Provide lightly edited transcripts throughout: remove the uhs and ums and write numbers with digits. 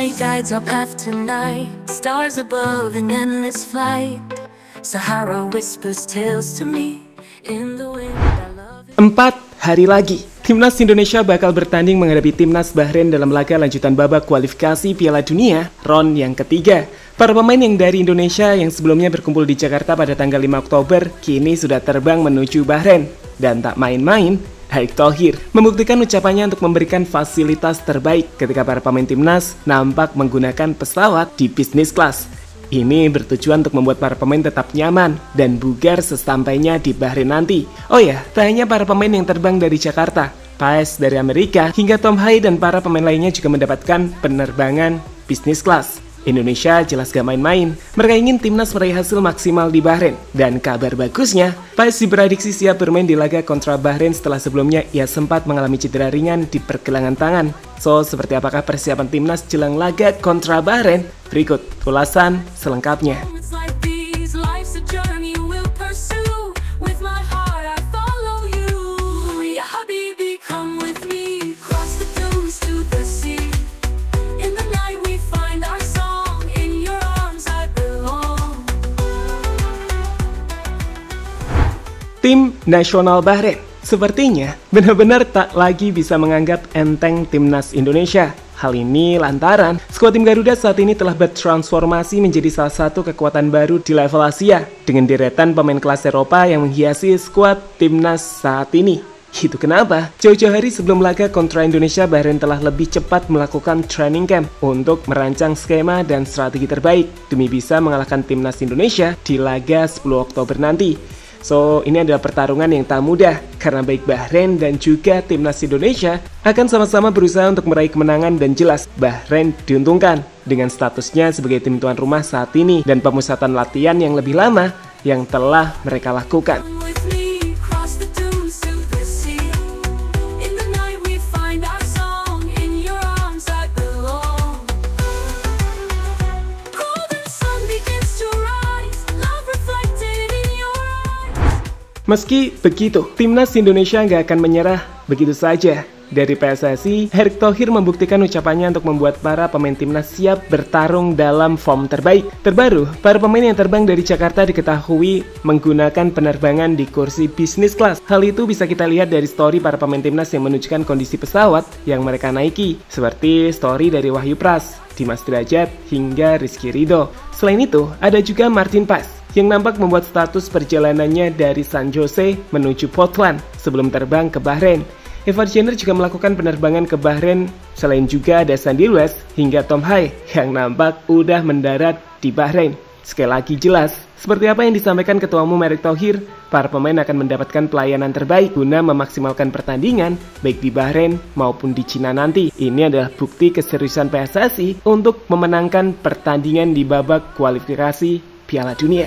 light guides our path tonight. Stars above an endless flight. Sahara whispers tales to me in the wind. 4 hari lagi, Timnas Indonesia bakal bertanding menghadapi Timnas Bahrain dalam laga lanjutan babak kualifikasi Piala Dunia RON yang ketiga. Para pemain yang dari Indonesia yang sebelumnya berkumpul di Jakarta pada tanggal 5 Oktober kini sudah terbang menuju Bahrain. Dan tak main-main, Erick Thohir membuktikan ucapannya untuk memberikan fasilitas terbaik ketika para pemain Timnas nampak menggunakan pesawat di bisnis kelas. Ini bertujuan untuk membuat para pemain tetap nyaman dan bugar sesampainya di Bahrain nanti. Oh ya, tak hanya para pemain yang terbang dari Jakarta, Paes dari Amerika, hingga Tom Hai dan para pemain lainnya juga mendapatkan penerbangan bisnis kelas. Indonesia jelas gak main-main. Mereka ingin Timnas meraih hasil maksimal di Bahrain. Dan kabar bagusnya, Paes diprediksi siap bermain di laga kontra Bahrain setelah sebelumnya ia sempat mengalami cedera ringan di pergelangan tangan. So, seperti apakah persiapan Timnas jelang laga kontra Bahrain? Berikut ulasan selengkapnya. Tim Nasional Bahrain sepertinya benar-benar tak lagi bisa menganggap enteng Timnas Indonesia. Hal ini lantaran skuad tim Garuda saat ini telah bertransformasi menjadi salah satu kekuatan baru di level Asia dengan deretan pemain kelas Eropa yang menghiasi skuad Timnas saat ini. Itu kenapa jauh-jauh hari sebelum laga kontra Indonesia, Bahrain telah lebih cepat melakukan training camp untuk merancang skema dan strategi terbaik demi bisa mengalahkan Timnas Indonesia di laga 10 Oktober nanti. So, ini adalah pertarungan yang tak mudah karena baik Bahrain dan juga Timnas Indonesia akan sama-sama berusaha untuk meraih kemenangan dan jelas Bahrain diuntungkan dengan statusnya sebagai tim tuan rumah saat ini dan pemusatan latihan yang lebih lama yang telah mereka lakukan. Meski begitu, Timnas Indonesia nggak akan menyerah begitu saja. Dari PSSI, Erick Thohir membuktikan ucapannya untuk membuat para pemain Timnas siap bertarung dalam form terbaik. Terbaru, para pemain yang terbang dari Jakarta diketahui menggunakan penerbangan di kursi bisnis kelas. Hal itu bisa kita lihat dari story para pemain Timnas yang menunjukkan kondisi pesawat yang mereka naiki. Seperti story dari Wahyu Pras, Dimas Derajat, hingga Rizky Ridho. Selain itu, ada juga Martin Paes yang nampak membuat status perjalanannya dari San Jose menuju Portland sebelum terbang ke Bahrain. Eva Jenner juga melakukan penerbangan ke Bahrain. Selain juga ada Sandy West hingga Tom Hai yang nampak udah mendarat di Bahrain. Sekali lagi jelas, seperti apa yang disampaikan Ketua Umum Erick Thohir, para pemain akan mendapatkan pelayanan terbaik guna memaksimalkan pertandingan baik di Bahrain maupun di Cina nanti. Ini adalah bukti keseriusan PSSI untuk memenangkan pertandingan di babak kualifikasi Piala Dunia.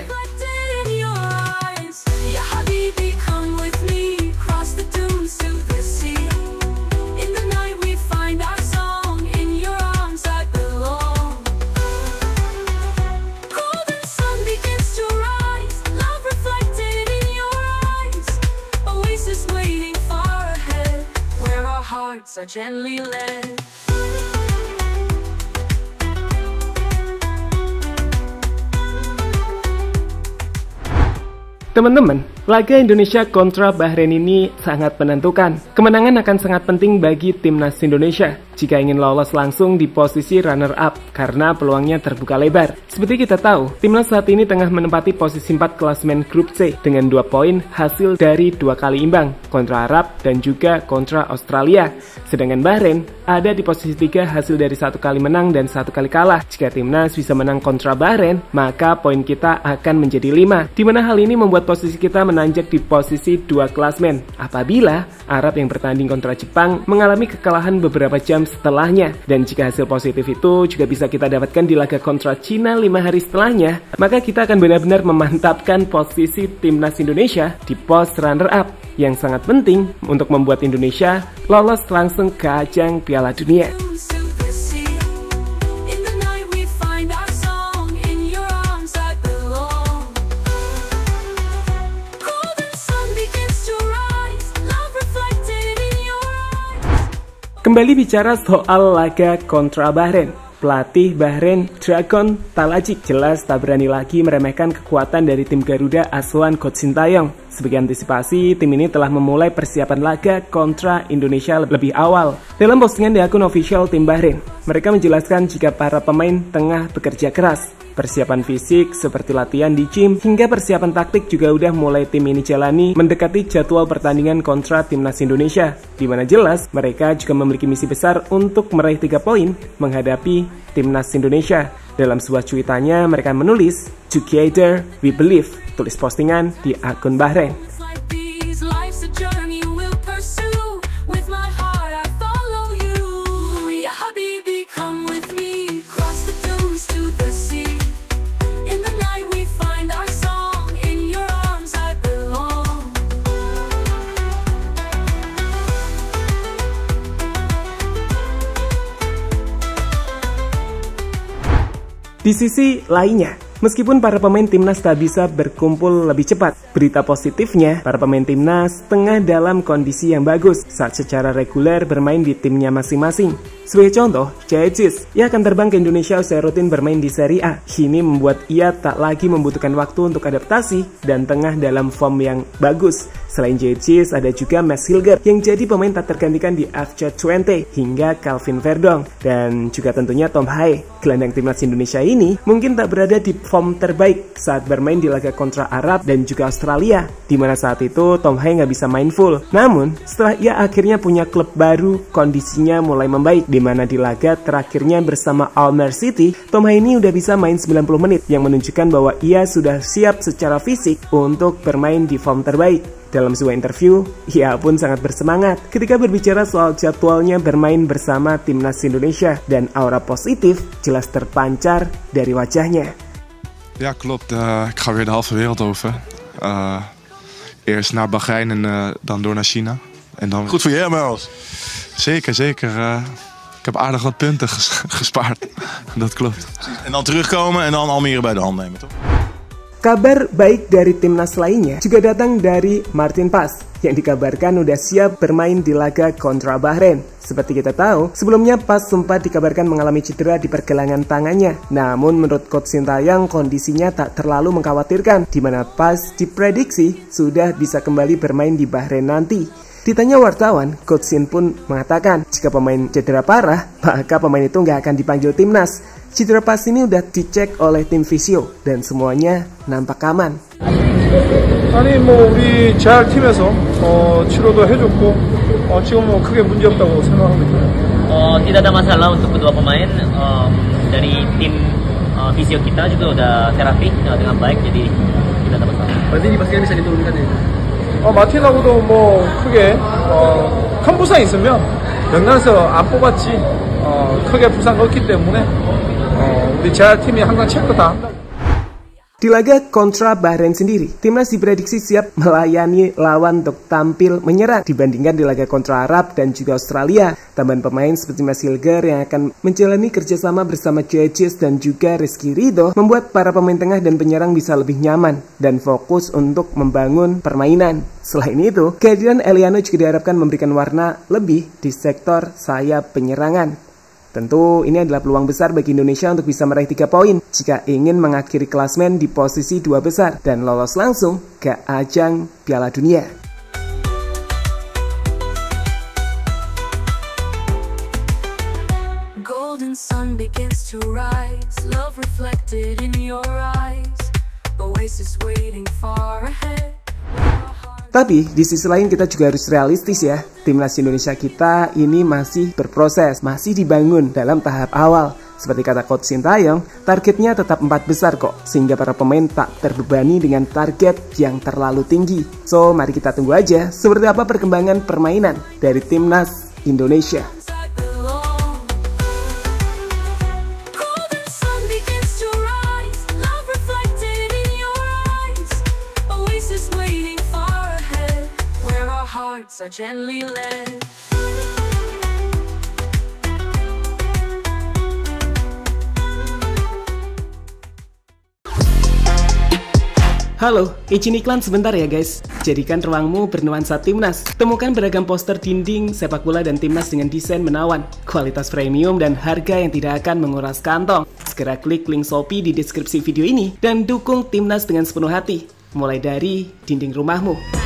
Teman-teman, laga Indonesia kontra Bahrain ini sangat menentukan. Kemenangan akan sangat penting bagi Timnas Indonesia jika ingin lolos langsung di posisi runner-up karena peluangnya terbuka lebar. Seperti kita tahu, Timnas saat ini tengah menempati posisi 4 klasemen grup C dengan 2 poin hasil dari 2 kali imbang kontra Arab dan juga kontra Australia. Sedangkan Bahrain ada di posisi 3 hasil dari 1 kali menang dan 1 kali kalah. Jika Timnas bisa menang kontra Bahrain, maka poin kita akan menjadi 5, di mana hal ini membuat posisi kita menanjak di posisi 2 klasmen apabila Arab yang bertanding kontra Jepang mengalami kekalahan beberapa jam setelahnya. Dan jika hasil positif itu juga bisa kita dapatkan di laga kontra Cina 5 hari setelahnya, maka kita akan benar-benar memantapkan posisi Timnas Indonesia di pos runner-up yang sangat penting untuk membuat Indonesia lolos langsung ke ajang Piala Dunia. Kembali bicara soal laga kontra Bahrain. pelatih Bahrain Dragon Talajik jelas tak berani lagi meremehkan kekuatan dari tim Garuda asuhan Coach Sintayong. Sebagai antisipasi, tim ini telah memulai persiapan laga kontra Indonesia lebih awal. Dalam postingan di akun official tim Bahrain, mereka menjelaskan jika para pemain tengah bekerja keras. Persiapan fisik seperti latihan di gym hingga persiapan taktik juga udah mulai tim ini jalani mendekati jadwal pertandingan kontra Timnas Indonesia, di mana jelas mereka juga memiliki misi besar untuk meraih 3 poin menghadapi Timnas Indonesia. Dalam sebuah cuitannya mereka menulis, "Together we believe," tulis postingan di akun Bahrain. Di sisi lainnya, meskipun para pemain timnas tak bisa berkumpul lebih cepat, berita positifnya, para pemain timnas tengah dalam kondisi yang bagus saat secara reguler bermain di timnya masing-masing. Sebagai contoh, Cecis, ia akan terbang ke Indonesia usai rutin bermain di Serie A. Ini membuat ia tak lagi membutuhkan waktu untuk adaptasi dan tengah dalam form yang bagus. Selain Cecis, ada juga Max Hilger yang jadi pemain tak tergantikan di FC20 hingga Calvin Verdong. Dan juga tentunya Tom Hae, gelandang timnas Indonesia ini mungkin tak berada di form terbaik saat bermain di laga kontra Arab dan juga Australia, di mana saat itu Tom Hae nggak bisa main full. Namun, setelah ia akhirnya punya klub baru, kondisinya mulai membaik, di mana di laga terakhirnya bersama Al-Merr City, Tom Hae ini udah bisa main 90 menit, yang menunjukkan bahwa ia sudah siap secara fisik untuk bermain di form terbaik. Dalam sebuah interview, ia pun sangat bersemangat ketika berbicara soal jadwalnya bermain bersama Timnas Indonesia, dan aura positif jelas terpancar dari wajahnya. Ja, klopt. Ik ga weer de halve wereld over. Eerst naar Bahrein en dan door naar China. En dan... Goed voor je, Mels. Zeker, zeker. Ik heb aardig wat punten gespaard. Dat klopt. En dan terugkomen en dan Almere bij de hand nemen, toch? Kabar baik dari timnas lainnya juga datang dari Martin Pas yang dikabarkan udah siap bermain di laga kontra Bahrain. Seperti kita tahu, sebelumnya Pas sempat dikabarkan mengalami cedera di pergelangan tangannya. Namun menurut Coach Sintayong kondisinya tak terlalu mengkhawatirkan, di mana Pas diprediksi sudah bisa kembali bermain di Bahrain nanti. Ditanya wartawan, Coach Sin pun mengatakan jika pemain cedera parah, maka pemain itu nggak akan dipanggil timnas. Cedera Pas ini udah dicek oleh tim fisio dan semuanya nampak aman. 아니 우리 재활 팀에서 치료도 해줬고 지금 크게 문제 없다고 생각하고 있어요. Tidak ada masalah untuk kedua pemain. Dari tim fisio kita juga udah terapi dengan baik, jadi tidak ada masalah. Berarti dipastikan bisa diturunkan ya? 마틴하고도 크게 큰 부상 있으면 명단에서 안 뽑았지 크게 부상 없기 때문에 우리 재활팀이 항상 체크 다 한다고. Di laga kontra Bahrain sendiri, timnas diprediksi siap melayani lawan untuk tampil menyerang dibandingkan di laga kontra Arab dan juga Australia. Tambahan pemain seperti Max Hilger yang akan menjalani kerjasama bersama Cecis dan juga Rizky Ridho membuat para pemain tengah dan penyerang bisa lebih nyaman dan fokus untuk membangun permainan. Selain itu, kehadiran Eliano juga diharapkan memberikan warna lebih di sektor sayap penyerangan. Tentu ini adalah peluang besar bagi Indonesia untuk bisa meraih 3 poin jika ingin mengakhiri klasmen di posisi 2 besar dan lolos langsung ke ajang Piala Dunia. Golden sun begins to rise, love reflected in your eyes, oasis waiting far ahead. Tapi di sisi lain kita juga harus realistis ya. Timnas Indonesia kita ini masih berproses, masih dibangun dalam tahap awal. Seperti kata Coach Sintayong, targetnya tetap 4 besar kok, sehingga para pemain tak terbebani dengan target yang terlalu tinggi. So, mari kita tunggu aja seperti apa perkembangan permainan dari Timnas Indonesia. So gently led. Halo, izin iklan sebentar ya guys. Jadikan ruangmu bernuansa timnas. Temukan beragam poster dinding, sepak bola dan timnas dengan desain menawan, kualitas premium dan harga yang tidak akan menguras kantong. Segera klik link Shopee di deskripsi video ini dan dukung timnas dengan sepenuh hati. Mulai dari dinding rumahmu.